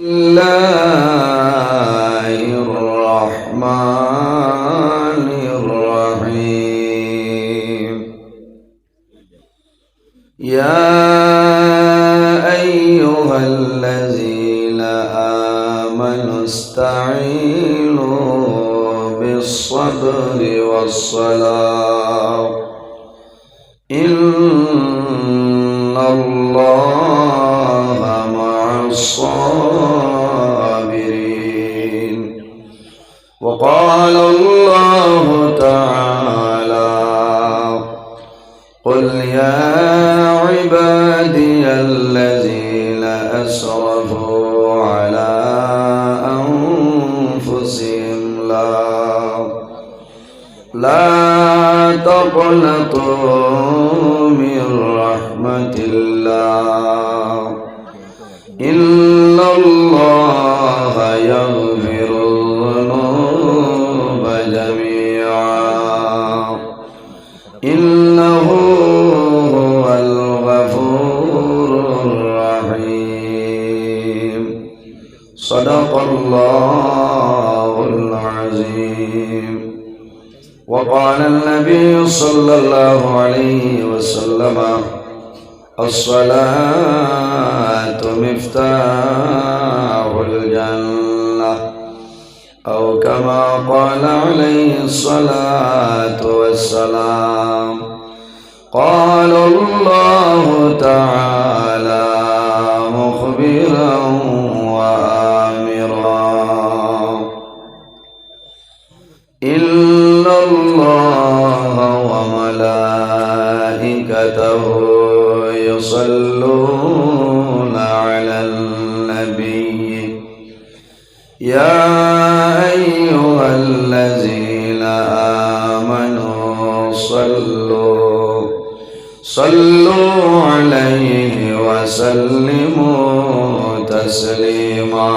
الله الرحمن الرحيم. يا أيها الذين آمنوا استعينوا بالصبر والصلاة إن الله مع الصابرين. وقال الله تعالى: قل يا عبادي الذين أسرفوا على أنفسهم لا تقنطوا من رحمة الله إن الله يغفر الذنوب جميعا إنه هو الغفور الرحيم. صدق الله العظيم. وقال النبي صلى الله عليه وسلم: الصلاة مفتاح الجنة، أو كما قال عليه الصلاة والسلام. قال الله تعالى مخبرا وآمرا: إن الله وملائكته يصلون على النبي يا أيها الذين آمنوا صلوا عليه وسلموا تسليما.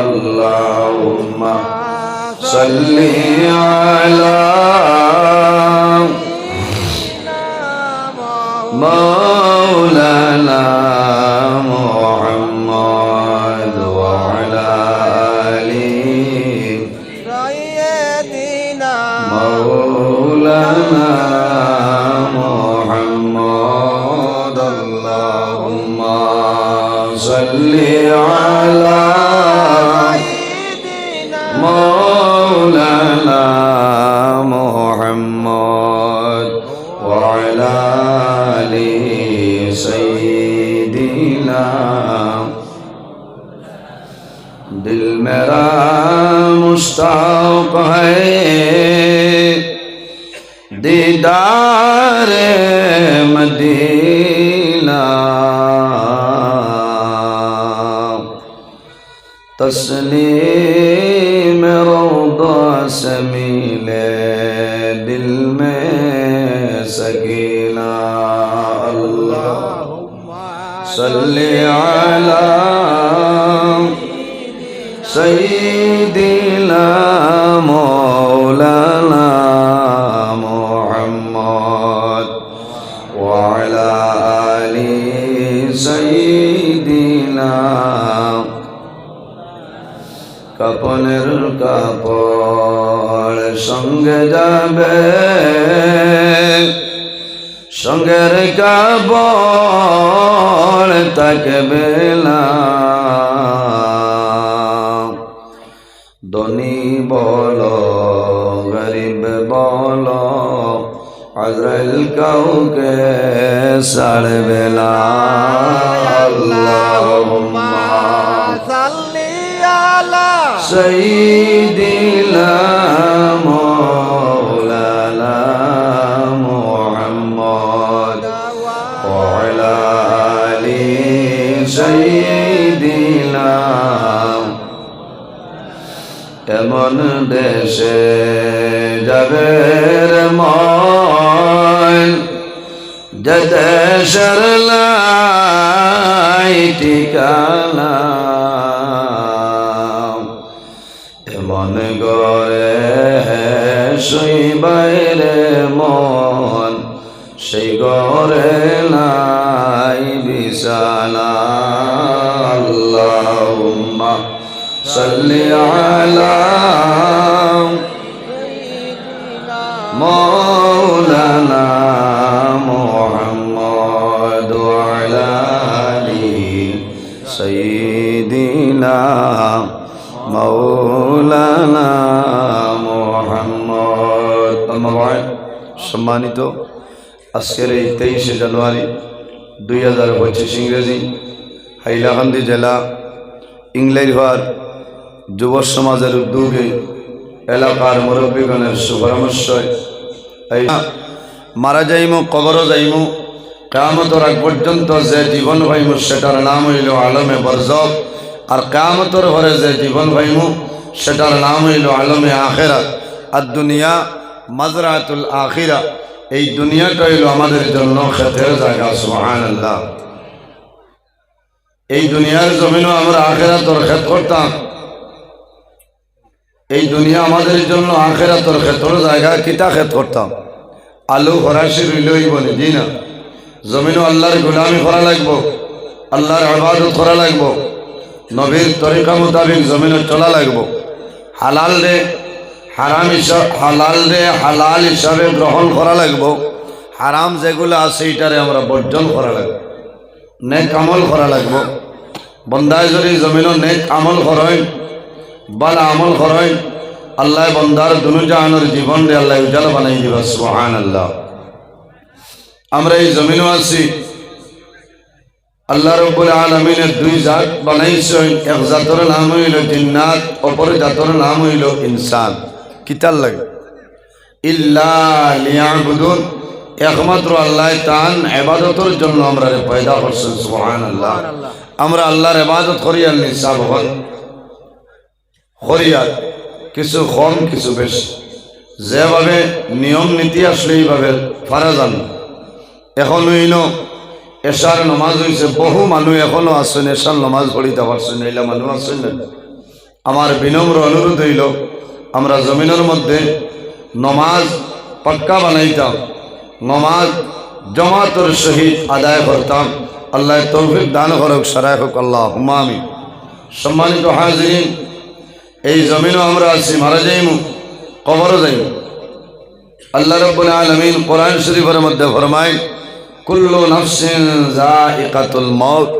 اللهم صل على مولانا محمد وعلى آل سيدنا مولانا محمد. اللهم صل على مولانا محمد وعلى آل سيدنا. दिल मेरा मुश्ताक है दीदार मदीना, तस्लीम रौदा से मिले दिल में सकीना। अल्लाहुम्मा सल्ली अला सय्यिदिना मौलाना मुहम्मद व अला आलि सय्यिदिना। কাপনের কাপড় সঙ্গে যাবে, সঙ্গের কাপড় থাকবে না। ধনী বলো গরিব বলো আজরাইল কাউকে ছাড়বে না। আল্লাহুম্মা سيدنا مولانا محمد وعلى آل سيدنا। এমন দেশে যাবে মন যে দেশের লাই ঠিকানা, মন গড়ে শুইবাইরে মন সেই ঘরে নাই বিছানা। আল্লাহ সাল্লি আলা মাওলানা মুহাম্মদ ওয়া আলা আলি সাইয়্যিদিনা মাওলানা মুহাম্মদ। সম্মানিত, আজকের এই 23শে জানুয়ারি 2025 ইংরেজি হাইলাকান্দি জেলা ইংলাইরহাট যুব সমাজের উদ্যোগে এলাকার মুরব্বীগণের সুপরামর্শয় মারা যাইমু, কবরও যাইমু, কিয়ামতের আগ পর্যন্ত যে জীবন পাইমু সেটার নাম হইল আলমে বরজখ। আর কিয়ামতের পরে যে জীবন পাইমু সেটার নাম হইল আলমে আখিরাত। আর দুনিয়া মাজরাতুল আখিরা, এই দুনিয়াটা হইল আমাদের জন্য খেতের জায়গা। সুবহানাল্লাহ। এই দুনিয়ার জমিনও আমরা আখিরাতের খেত করতাম। এই দুনিয়া আমাদের জন্য আখিরাতের খেতের জায়গা। কিতা খেত করতাম? আলু ফরাসি রইলই বলে জি না, জমিনও আল্লাহর গোলামি করা লাগবো, আল্লাহর ইবাদত করা লাগবো, নবীর তরিকা মোতাবেক জমিনে চলা লাগবো। হালাল রে হারাম হিসাব, হালাল রে হালাল হিসাবে গ্রহণ করা লাগবো। হারাম যেগুলো আছে এটারে আমরা বর্জন করা লাগবো, নেক আমল করা লাগবো। বন্দায় যদি জমিনও নেক আমল করেন, বালা আমল করেন, আল্লাহ বন্দার দুনুজাহানের জীবন রে আল্লাহ উজাল বানাই দিবা। সুবহানাল্লাহ। আমরা এই জমিনও আছি, আল্লাহ রাব্বুল আলামিনের দুই জাত বানাইছেন। এক জাতের নাম হইল জিন্নাত, অপর জাতের নাম হইল ইনসান। কিতার লাগে ইল্লা লিয়াবুদুন, একমাত্র আল্লাহ তান ইবাদতের জন্য আমরা পয়দা করছেন। সুবহানাল্লাহ। আমরা আল্লাহর ইবাদত করি আর নিসাব হল করিয়া কিছু কম কিছু বেশি, যেভাবে নিয়ম নীতি আসলে এইভাবে ফারা যান। এখন হইল এশার নমাজ হয়েছে, বহু মানুষ এখনো আসছেন এশার নমাজ পড়িতে পারছেন, এইলা মানুষ আসছেন না। আমার বিনম্র অনুরোধ হইল আমরা জমিনের মধ্যে নমাজ পাক্কা বানাইতাম, নমাজ জমাতের সহিত আদায় করতাম। আল্লাহ তৌফিক দান করুক, সারাই হোক আল্লাহুম্মা আমিন। সম্মানিত হাজিরিন, এই জমিনও আমরা আছি, মারা যাইমু, কবরও যাইমু। আল্লাহ রাব্বুল আলামিন কোরআন শরীফের মধ্যে ফরমায় কুল্লু নাফসিন যায়িকাতুল মউত,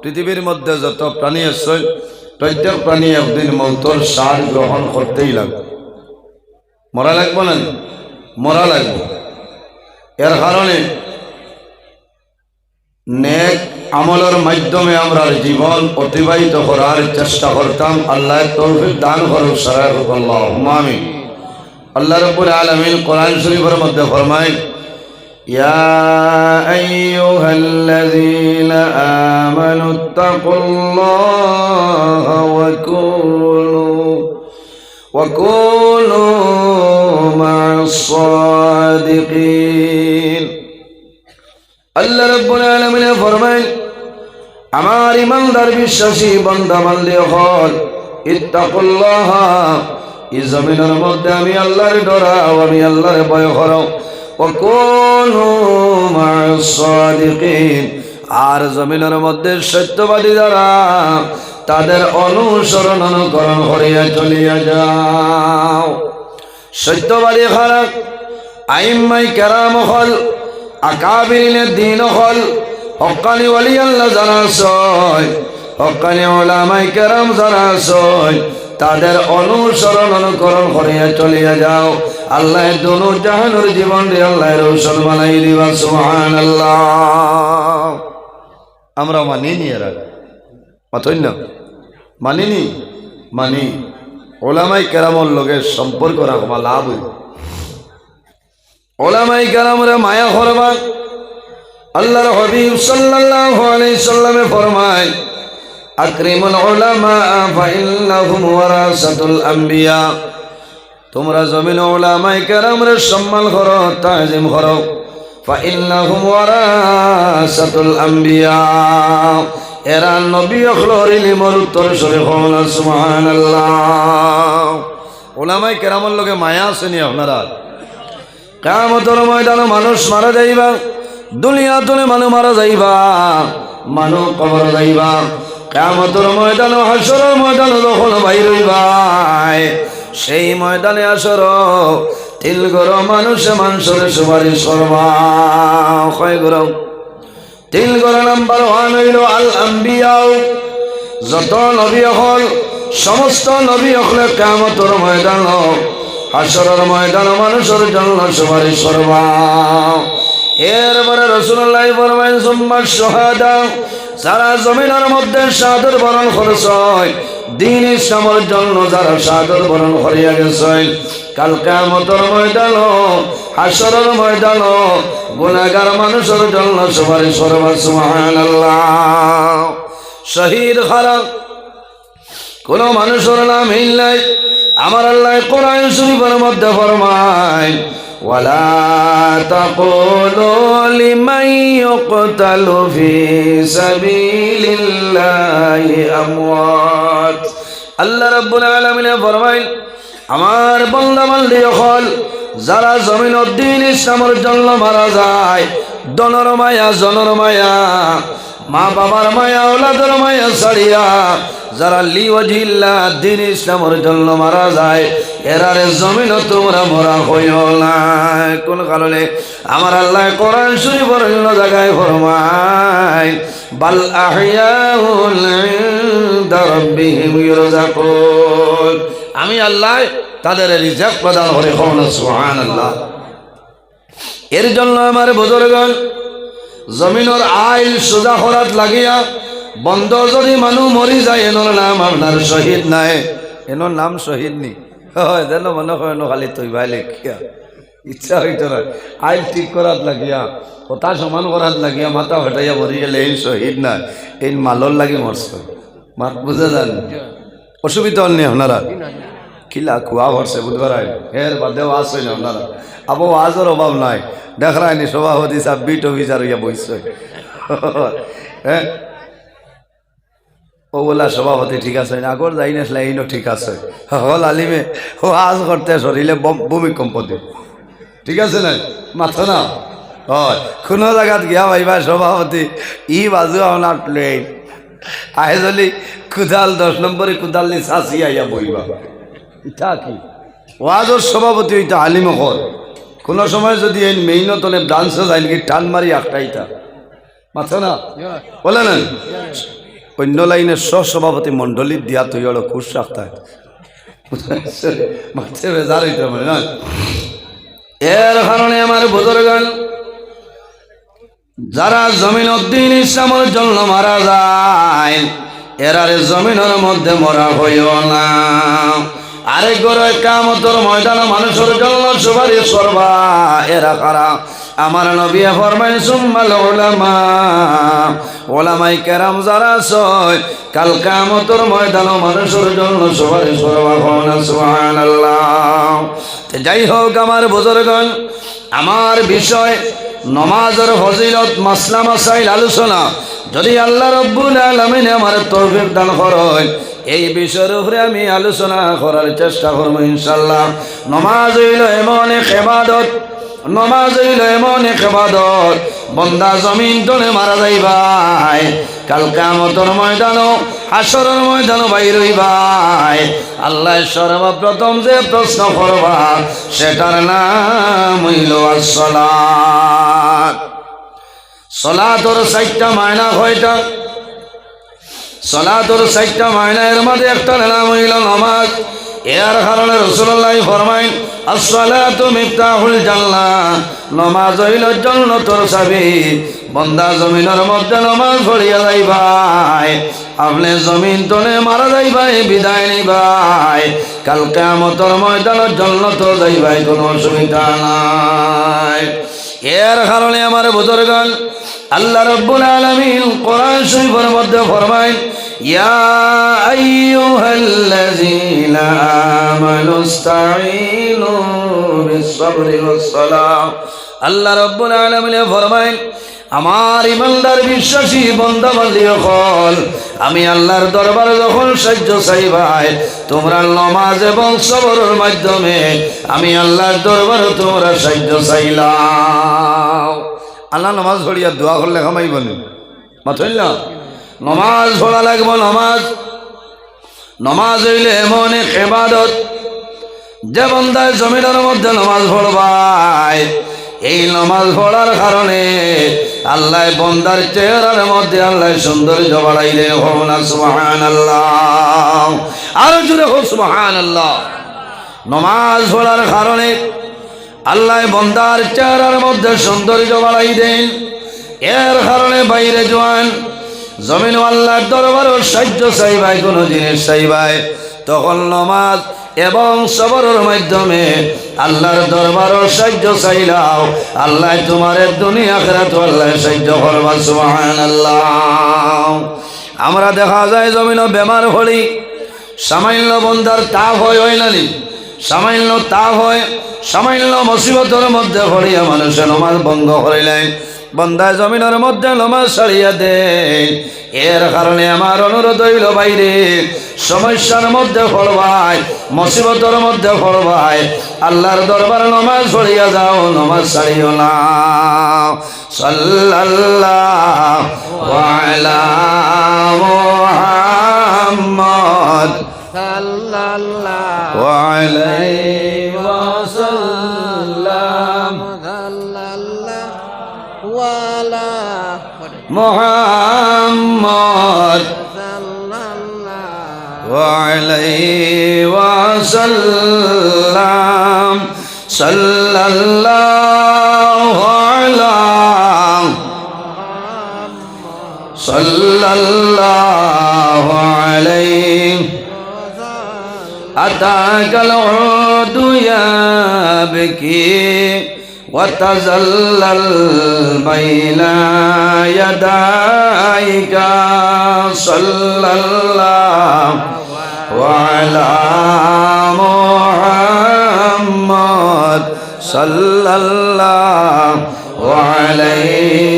পৃথিবীর মধ্যে যত প্রাণী আছে প্রত্যেক প্রাণী একদিন মৌতের স্বাদ গ্রহণ করতেই লাগবে। মরা লাগবে না? মরা লাগবে। এর কারণে নেক আমলের মাধ্যমে আমরা জীবন অতিবাহিত করার চেষ্টা করতাম। আল্লাহ তৌফিক দান করুক, সারাই হোক আল্লাহুম্মা আমিন। আল্লাহ রাব্বুল আলামিন কোরআন শরীফের মধ্যে ফরমায় ইয়া আইয়ুহাল্লাযীনা আমানুত্তাকুল্লাহা ওয়া কুনু মা'আস সাদিকিন। আল্লাহ রাব্বুল আলামিন ফরমায় আমার ইমানদার বিশ্বাসী বান্দা বান্দী হল ইত্তাকুল্লাহা, এই জমিনের মধ্যে আমি আল্লাহর ডরাও, আমি আল্লাহর ভয় করো। ওয়া কুনু মা'আস সাদিকিন, আর জমিনের মধ্যে সত্যবাদী যারা তাদের অনুসরণ অনুকরণ করিয়া চলিয়া যাও। সত্যবাদী খারাপ আইম্মাই কেরাম হল, আকাবিরিনের দিন হল, হক্কানি ওয়ালি আল্লাহ যারা আছে, হক্কানি উলামায়ে কেরাম যারা আছে, তাদের অনুসরণ অনুকরণ করিয়া চলিয়া যাও। আল্লাহ দুনু জাহানের জীবন রে আল্লাহ রৌশন বানাই দিবা। সুবহানাল্লাহ। আমরা মানিনি, এরা মাতই না, মানিনি, মানি উলামায়ে কেরামের লগে সম্পর্ক রাখবা, লাভ হইব। উলামায়ে কেরামরে মায়া করবা। আল্লাহর হাবিব সাল্লাল্লাহু আলাইহি সাল্লামে ফরমায় আকরিমুল উলামা ফাইন্নাহুম ওয়ারাসাতুল আম্বিয়া, তোমরা জমিনে উলামায়ে কেরামরে সম্মান করো, তাজিম করো। ফাইন্নাহুম ওয়ারাসাতুল আম্বিয়া, এরা নবী হলোর ইলমের উত্তরসূরি হল। সুবহানাল্লাহ। উলামায়ে কেরামের লগে মায়া আসেনি আপনারা? কিয়ামতের ময়দানে মানুষ মারা যাইবা, দুনিয়া তুলে মানুষ মারা যাইবা, মানুষ কবর যাইবা। কিয়ামতের ময়দান হাসরের ময়দান যখন বাইর হইবাই সেই ময়দানে আসর তিল গরম মানুষের সুপারিশ করবা কয় গরম তিল গরম নাম্বার 1 হইল আল আম্বিয়াও যত নবী হল সমস্ত নবী হলে কিয়ামতের ময়দান হাসরের ময়দান মানুষের জন্য সুপারিশ করবা এরপরে রাসূলুল্লাহ ফরমায়েন সুম্মা শাহাদা যারা জমিনের মধ্যে শাহাদাত বরণ করেছে দ্বীন ইসলামের জন্য যারা শাহাদাত বরণ করিয়া গেছে কাল কিয়ামতের ময়দান হাসরের ময়দান গুনাহগার মানুষের জন্য সুপারিশ করবা সুবহানাল্লাহ শহীদ খারাপ কোন মানুষের নাম নাই আমার আল্লাহ কোরআন শরীফের মধ্যে ফরমায় ওয়ালা তাকুলু লিমান ইউকতালু ফি সাবিলিল্লাহি আমওয়াত আল্লাহ রাব্বুল আলামিন ফরমায় আমার বান্দা বান্দি হল যারা জমিনের দ্বীন ইসলামের জন্য মারা যায় দনর মায়া জনর মায়া মা বাবার মায়া ওলাদের মায়া ছাড়িয়া যারা লিওয়াজিল্লাহ দ্বীন ইসলামের জন্য মারা যায় এরারে জমিন তোমরা মরা হইও না কোন কারণে আমার আল্লাহ কোরআন শরীফের অন্য জায়গায় ফরমায় বাল আহইয়াউন ইনদা রাব্বিহিম ইরযাকুন আমি আল্লাহ তাদের রিজক প্রদান করে সুবহানাল্লাহ এর জন্য আমার বুজুর্গগণ জমিনের আইল সোজা করাত লাগিয়া বন্ধ যদি মানুষ মরি যায় এনোর নাম আপনার শহীদ নাই এনোর নাম শহীদ নি হয় যেন মনে হয় খালি তুই ভাই লেখিয়া ইচ্ছা হইত না আইল ঠিক করাত লাগিয়া কথা সমান করাত লাগিয়া মাথা হটাইয়া মরি গেলে এই শহীদ না এই মালর লাগি মরছে মাত বুঝে যান অসুবিধা হল নি আপনারা কিলা খুয়া ভরছে বুধবার এর বাদেও আস হয় না আপনারা আবু আজের অভাব নাই দেখায়নি সভাপতি সাহেব বিট অফিসার হইয়া বইছে হ্যাঁ ও বলা সভাপতি ঠিক আছে আগর যাই না এইনো ঠিক আছে হল আলিমে ও আজ করতে শরীরে ভূমিকম্প দিয়ে ঠিক আছে না মাথা না হয় কোনো জায়গাত গিয়া ভাইবা সভাপতি ই বাজু আপনার প্লেন আহে যদি কুদাল 10 নম্বরে কুদাল নি চাষি আইয়া বইবা ইটা কি ওয়াজর সভাপতি হইতা আলিম হল কোনো সময় যদি এই মেইনতনে ডান্সে যায় নাকি টান মারি আটটাইতা মাথা না বলে না অন্য লাইনের সভাপতি মন্ডলী দিয়া তুই হলো খুশ রাখতে মাঠে বেজার হইতে পারে না এর কারণে আমার বুজুর্গগণ যারা জমিন দ্বীন ইসলামের জন্য মারা যায় এরারে জমিনের মধ্যে মরা হইও না আরেক গড়ে কিয়ামতের ময়দানে মানুষের জন্য সুপারিশ করবা এরা কারা আমার নবী ফরমায় সুম্মাল উলামা ওলামায়ে কেরাম যারা আছে কাল কিয়ামতের ময়দানে মানুষের জন্য সুপারিশ করবা সুবহানাল্লাহ যাই হোক আমার বুজুর্গগণ আমার বিষয় নমাজের ফজিলত মাসলা মাসাইল আলোচনা যদি আল্লাহ রাব্বুল আলামিন আমার তৌফিক দান করেন এই বিষয়ের উপরে আমি আলোচনা করার চেষ্টা করব ইনশাআল্লাহ নামাজ হইল এমন এক ইবাদত নামাজ হইল এমন এক ইবাদত বান্দা জমিন তলে মারা যাইবাই কাল কিয়ামতের ময়দানও হাসরের ময়দানও বাইর হইবাই আল্লাহ সর্বপ্রথম যে প্রশ্ন করবা সেটার নাম হইল as-সালাত সালাতর 4টা মায়না কয়টা সালাতর 4টা মায়না এর মধ্যে একটা নাম হইল নামাজ এর কারণে রাসূলুল্লাহ ফরমায়েন as-সালাতু মিফতাহুল জান্নাহ নামাজ হইল জান্নাতের চাবি বান্দা জমিনের মধ্যে নামাজ পড়িয়া যাইবাই আপনি জমিন তলে মারা যাইবাই বিদায় নিবাই কাল কিয়ামতের ময়দানে জান্নাতে যাইবাই কোনো অসুবিধা নাই এর কারণে আমার বুজুর্গগণ আল্লাহ রাব্বুল আলামিন কোরআন শরীফের মধ্যে ফরমায় ইয়া আইয়ুহাল্লাযীনা আমানুস্তাঈনু বিস-সাবরি ওয়াস-সালাহ আল্লাহ রাব্বুল আলামিন ফরমায় আমার ইমানদার বিশ্বাসী বান্দা বান্দি হল আমি আল্লাহর দরবারে যখন সাহায্য চাইবাই তোমরা নামাজ এবং সবরের মাধ্যমে আমি আল্লাহর দরবারে তোমরা সাহায্য চাইলাও আল্লাহ নামাজ পড়িয়া দোয়া করলে কামাইব না মাথাইল না নমাজ পড়া লাগবো। নমাজ হইলে এমন এক ইবাদত, যে বান্দায় জমিনের মধ্যে নমাজ পড়বাই, এই নমাজ পড়ার কারণে আল্লাহ বন্দার চেহারার মধ্যে আল্লাহ সৌন্দর্য বাড়াই দেন। হোক না সুবহানাল্লাহ, আরো জোরে হোক সুবহানাল্লাহ। নমাজ পড়ার কারণে আল্লাহ বন্দার চেহারার মধ্যে সৌন্দর্য বাড়াই দেন। এর কারণে বাইরে জোয়ান জমিন আল্লাহর দরবারও সাহায্য চাইবাই, কোনো জিনিস চাইবাই, তখন নমাজ এবং সবরের মাধ্যমে আল্লাহর দরবারও সাহায্য চাইলাও, আল্লাহ তোমার দুনিয়া আখিরাত আল্লাহ সাহায্য করবা। সুবহানাল্লাহ। আমরা দেখা যায় জমিনও বেমার হলি, সামান্য বন্দার তাপ হয় নানি, সামান্য তাপ হয়, সামান্য মুসিবতের মধ্যে পড়িয়া মানুষের নমাজ বন্ধ করিলেন, বন্দায় জমিনের মধ্যে নমাজ ছাড়িয়া দেন। এর কারণে আমার অনুরোধ হইল, বাইরে সমস্যার মধ্যে পড়বাই, মুসিবতের মধ্যে পড়বাই, আল্লাহর দরবার নমাজ পড়িয়া যাও, নমাজ ছাড়িও না। সাল্লাল্লাহু আলা মুহাম্মদ সাল্লাল্লাহু আলাইহি ওয়াসাল্লাম ওয়ালা মুহাম্মদ সাল্লাল্লাহু আলাইহি ওয়াসাল্লাম সাল্লাল্লাহু আলা সাল্লাল্লাহু আলাইহি আতাকাল উদু ইয়াবকি وتزلل بين يديك صلى الله على محمد صلى الله عليه